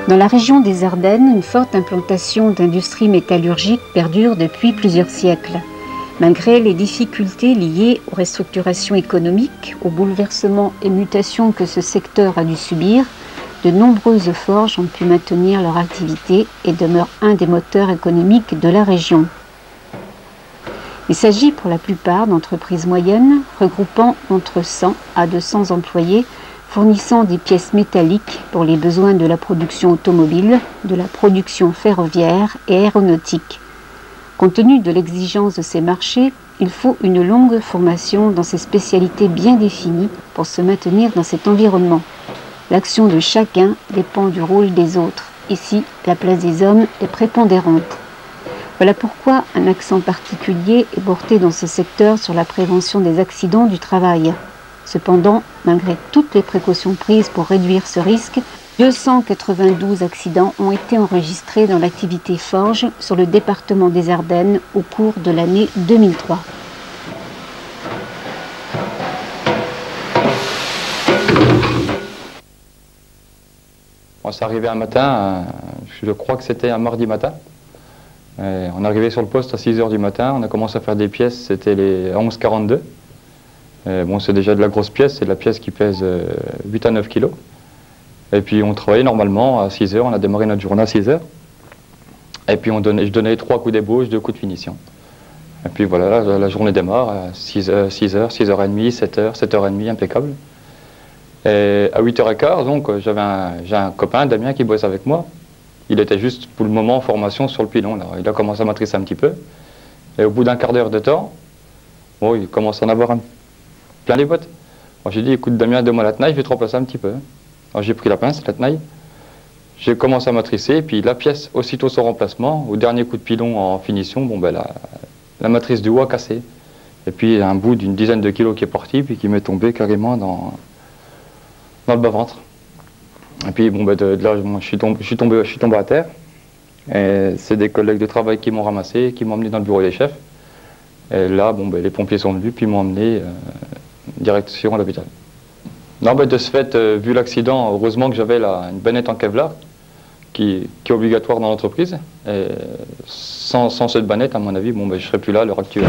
Dans la région des Ardennes, une forte implantation d'industries métallurgiques perdure depuis plusieurs siècles. Malgré les difficultés liées aux restructurations économiques, aux bouleversements et mutations que ce secteur a dû subir, de nombreuses forges ont pu maintenir leur activité et demeurent un des moteurs économiques de la région. Il s'agit pour la plupart d'entreprises moyennes, regroupant entre 100 à 200 employés, fournissant des pièces métalliques pour les besoins de la production automobile, de la production ferroviaire et aéronautique. Compte tenu de l'exigence de ces marchés, il faut une longue formation dans ces spécialités bien définies pour se maintenir dans cet environnement. L'action de chacun dépend du rôle des autres. Ici, la place des hommes est prépondérante. Voilà pourquoi un accent particulier est porté dans ce secteur sur la prévention des accidents du travail. Cependant, malgré toutes les précautions prises pour réduire ce risque, 292 accidents ont été enregistrés dans l'activité forge sur le département des Ardennes au cours de l'année 2003. On s'est arrivé un matin, je crois que c'était un mardi matin. On est arrivé sur le poste à 6 h du matin, on a commencé à faire des pièces, c'était les 11,42. Bon, c'est déjà de la grosse pièce, c'est de la pièce qui pèse 8 à 9 kilos. Et puis on travaillait normalement à 6 h, on a démarré notre journée à 6 h. Et puis je donnais 3 coups d'ébauche, 2 coups de finition. Et puis voilà, la journée démarre à 6 h, 6h30, 7 h, 7h30, impeccable. Et à 8h15, donc j'ai un copain, Damien, qui bosse avec moi. Il était juste pour le moment en formation sur le pilon. Là. Il a commencé à maîtriser un petit peu. Et au bout d'un quart d'heure de temps, bon, il commence à en avoir plein les bottes. J'ai dit, écoute Damien, donne-moi la tenaille, je vais te remplacer un petit peu. Alors j'ai pris la pince, la tenaille. J'ai commencé à matricer, et puis la pièce, aussitôt son remplacement, au dernier coup de pilon en finition, bon, ben, la matrice du haut a cassé. Et puis un bout d'une dizaine de kilos qui est parti, puis qui m'est tombé carrément dans le bas-ventre. Et puis bon, ben, de là, je suis tombé à terre. Et c'est des collègues de travail qui m'ont ramassé, qui m'ont emmené dans le bureau des chefs. Et là, bon, ben, les pompiers sont venus, puis m'ont emmené direction à l'hôpital. Non, ben, de ce fait, vu l'accident, heureusement que j'avais une bannette en Kevlar, qui est obligatoire dans l'entreprise. Et sans cette bannette, à mon avis, bon, ben, je ne serais plus là à l'heure actuelle.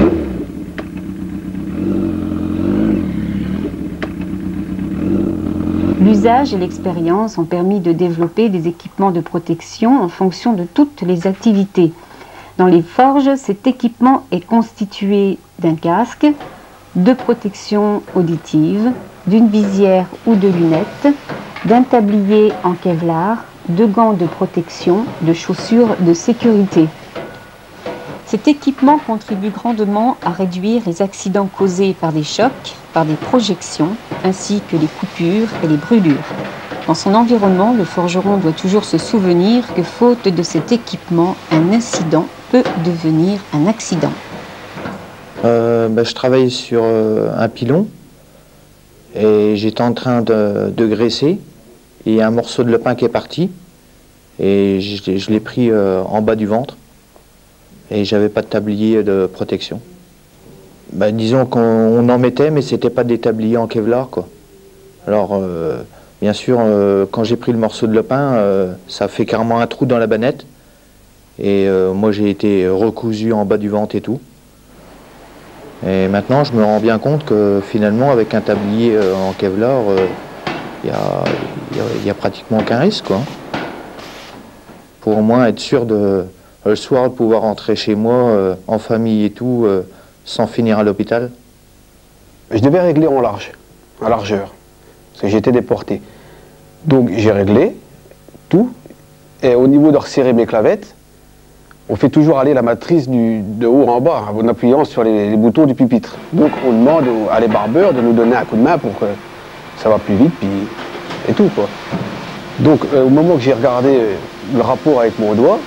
L'usage et l'expérience ont permis de développer des équipements de protection en fonction de toutes les activités. Dans les forges, cet équipement est constitué d'un casque, de protection auditive, d'une visière ou de lunettes, d'un tablier en Kevlar, de gants de protection, de chaussures de sécurité. Cet équipement contribue grandement à réduire les accidents causés par des chocs, par des projections, ainsi que les coupures et les brûlures. Dans son environnement, le forgeron doit toujours se souvenir que faute de cet équipement, un incident peut devenir un accident. Je travaillais sur un pilon et j'étais en train de graisser. Il y a un morceau de lapin qui est parti et je l'ai pris en bas du ventre et j'avais pas de tablier de protection. Disons qu'on en mettait, mais c'était pas des tabliers en Kevlar, quoi. Alors bien sûr, quand j'ai pris le morceau de lapin, ça fait carrément un trou dans la bannette et moi j'ai été recousu en bas du ventre et tout. Et maintenant, je me rends bien compte que finalement, avec un tablier en Kevlar, il y a pratiquement aucun risque, quoi. Pour au moins être sûr de, le soir, de pouvoir rentrer chez moi, en famille et tout, sans finir à l'hôpital. Je devais régler en largeur, parce que j'étais déporté. Donc j'ai réglé tout, et au niveau de resserrer mes clavettes, on fait toujours aller la matrice de haut en bas, en appuyant sur les boutons du pupitre. Donc on demande à les barbeurs de nous donner un coup de main pour que ça va plus vite, et tout, quoi. Donc au moment que j'ai regardé le rapport avec mon doigt,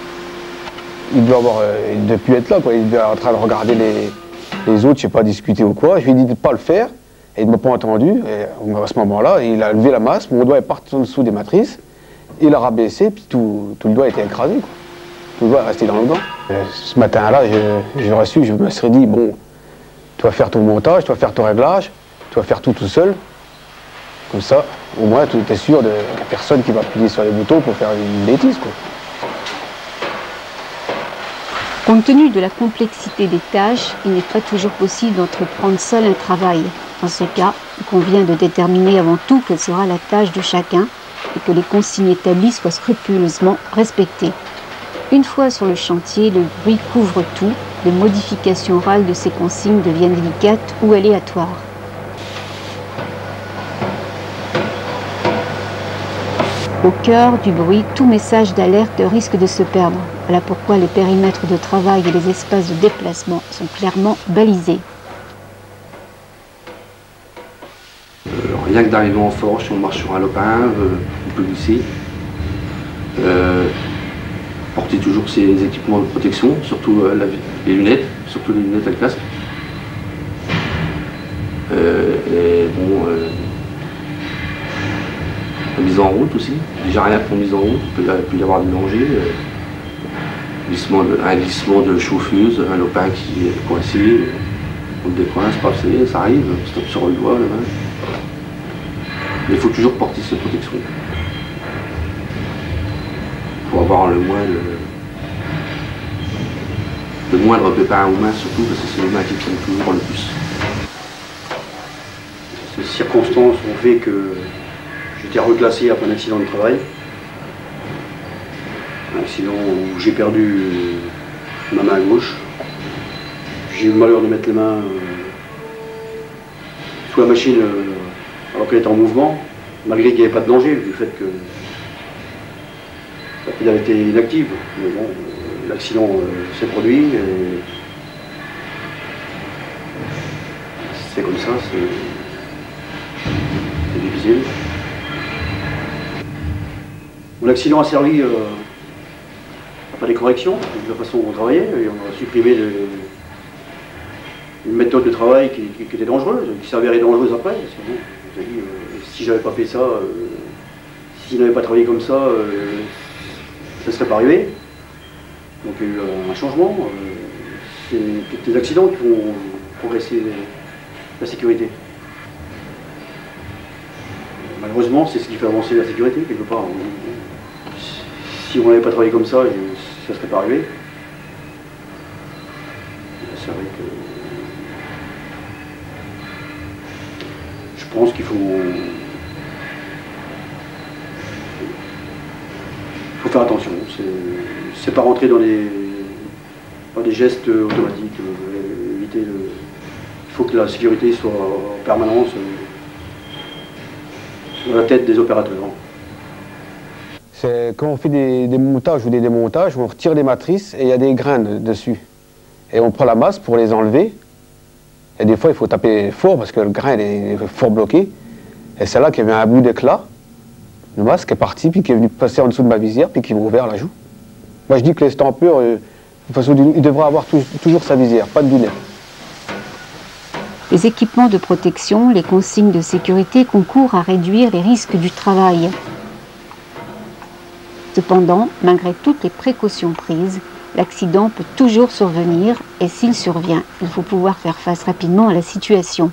il devait plus être là, quoi. Il devait être en train de regarder les autres, je sais pas, discuter ou quoi. Je lui ai dit de ne pas le faire, et il ne m'a pas entendu. Et à ce moment-là, il a levé la masse, mon doigt est parti en dessous des matrices, il a rabaissé, puis tout le doigt a été écrasé, quoi. Tout le doigt est resté dans le gant. Ce matin-là, j'aurais su, je me serais dit, bon, tu vas faire ton montage, tu vas faire ton réglage, tu vas faire tout seul. Comme ça, au moins, tu es sûr qu'il n'y a personne qui va appuyer sur les boutons pour faire une bêtise, quoi. Compte tenu de la complexité des tâches, il n'est pas toujours possible d'entreprendre seul un travail. Dans ce cas, il convient de déterminer avant tout quelle sera la tâche de chacun et que les consignes établies soient scrupuleusement respectées. Une fois sur le chantier, le bruit couvre tout. Les modifications orales de ces consignes deviennent délicates ou aléatoires. Au cœur du bruit, tout message d'alerte risque de se perdre. Voilà pourquoi les périmètres de travail et les espaces de déplacement sont clairement balisés. Rien que d'arriver en forge, si on marche sur un lopin, on peut glisser. Porter toujours ses équipements de protection, surtout les lunettes, surtout les lunettes à casque. Et bon, la mise en route aussi. Déjà rien pour mise en route, il peut y avoir du danger. Un glissement de chauffeuse, un lopin qui est coincé, on le décoince, ça arrive, stop sur le doigt. Là-bas. Mais il faut toujours porter ses protections. Pour avoir le moindre pépin aux mains, surtout parce que c'est les mains qui tiennent toujours le plus. Ces circonstances ont fait que j'étais reclassé après un accident de travail. Un accident où j'ai perdu ma main gauche. J'ai eu le malheur de mettre les mains sous la machine alors qu'elle était en mouvement, malgré qu'il n'y avait pas de danger du fait que la pédale était inactive. Mais bon, l'accident s'est produit et c'est comme ça, c'est difficile. L'accident a servi à faire des corrections de la façon dont on travaillait et on a supprimé une méthode de travail qui était dangereuse, qui s'avérait dangereuse après. Parce que, bon, je vous ai dit, si j'avais pas fait ça, si je n'avais pas travaillé comme ça, ça ne serait pas arrivé. Donc il y a eu un changement. C'est des accidents qui font progresser la sécurité. Malheureusement, c'est ce qui fait avancer la sécurité, quelque part. Si on n'avait pas travaillé comme ça, ça ne serait pas arrivé. C'est vrai que je pense qu'il faut faire attention. C'est pas rentrer dans des gestes automatiques. Éviter il faut que la sécurité soit en permanence dans la tête des opérateurs. C'est quand on fait des montages ou des démontages, on retire les matrices et il y a des graines dessus. Et on prend la masse pour les enlever. Et des fois, il faut taper fort parce que le grain est fort bloqué. Et c'est là qu'il y avait un bout d'éclat. Le masque est parti, puis qui est venu passer en dessous de ma visière, puis qui m'a ouvert la joue. Moi, je dis que l'estampeur, de toute façon, il devrait avoir toujours sa visière, pas de lunettes. Les équipements de protection, les consignes de sécurité concourent à réduire les risques du travail. Cependant, malgré toutes les précautions prises, l'accident peut toujours survenir et s'il survient, il faut pouvoir faire face rapidement à la situation.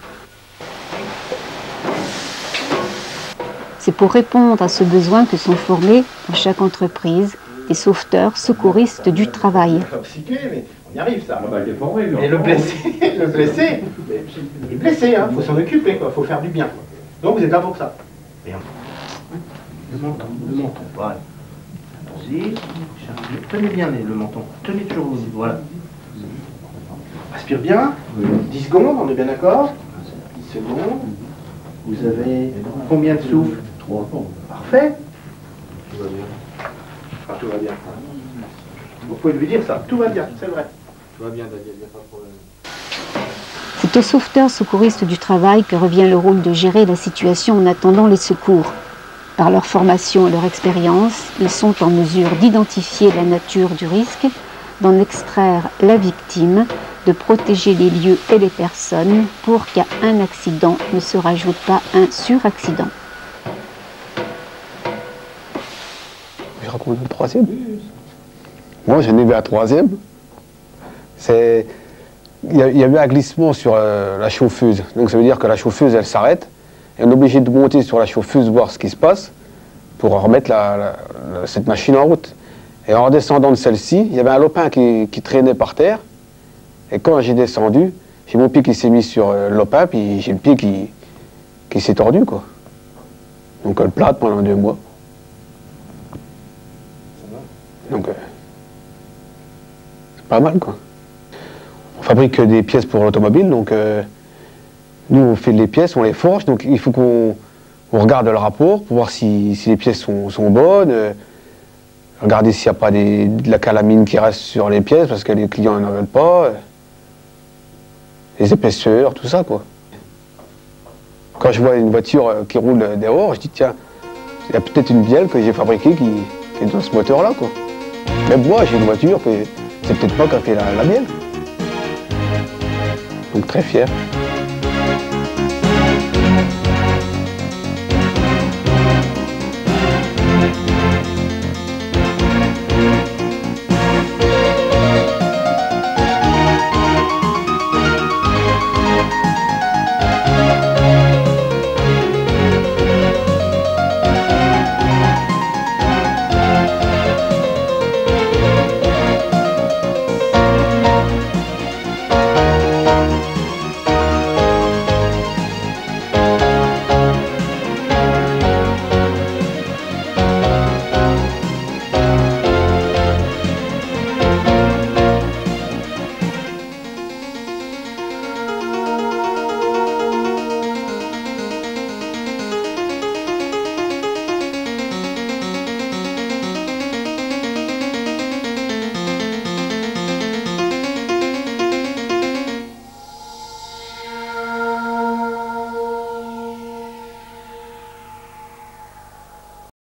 C'est pour répondre à ce besoin que sont formés dans chaque entreprise des sauveteurs secouristes du travail. Mais on y arrive ça. Et le blessé, il est blessé, hein. Faut s'en occuper, quoi. Faut faire du bien, quoi. Donc vous êtes là pour ça. Bien. Le menton, voilà. Allons-y, tenez bien le menton, tenez toujours vos yeux, voilà. Respire bien, 10 secondes, on est bien d'accord? 10 secondes. Vous avez combien de souffles? 3. Parfait. Tout va bien. Enfin, tout va bien. Vous pouvez lui dire ça, tout va bien, c'est vrai. Tout va bien, Daniel, il n'y a pas de problème. C'est aux sauveteurs secouristes du travail que revient le rôle de gérer la situation en attendant les secours. Par leur formation et leur expérience, ils sont en mesure d'identifier la nature du risque, d'en extraire la victime, de protéger les lieux et les personnes pour qu'à un accident ne se rajoute pas un suraccident. Je raconte le troisième. Moi, j'en ai vu un troisième. Il y a eu un glissement sur la chauffeuse. Donc ça veut dire que la chauffeuse, elle s'arrête. Et on est obligé de monter sur la chauffeuse, voir ce qui se passe, pour remettre cette machine en route. Et en redescendant de celle-ci, il y avait un lopin qui traînait par terre. Et quand j'ai descendu, j'ai mon pied qui s'est mis sur le lopin, puis j'ai le pied qui s'est tordu, quoi. Donc le plâtre pendant 2 mois. Donc c'est pas mal, quoi. On fabrique des pièces pour l'automobile, donc nous on fait les pièces, on les forge, donc il faut qu'on regarde le rapport pour voir si les pièces sont bonnes, regarder s'il n'y a pas de la calamine qui reste sur les pièces parce que les clients n'en veulent pas, les épaisseurs, tout ça, quoi. Quand je vois une voiture qui roule dehors, je dis tiens, il y a peut-être une bielle que j'ai fabriquée qui est dans ce moteur-là, quoi. Même moi, j'ai une voiture que c'est peut-être pas qui a fait la bielle. Donc très fier.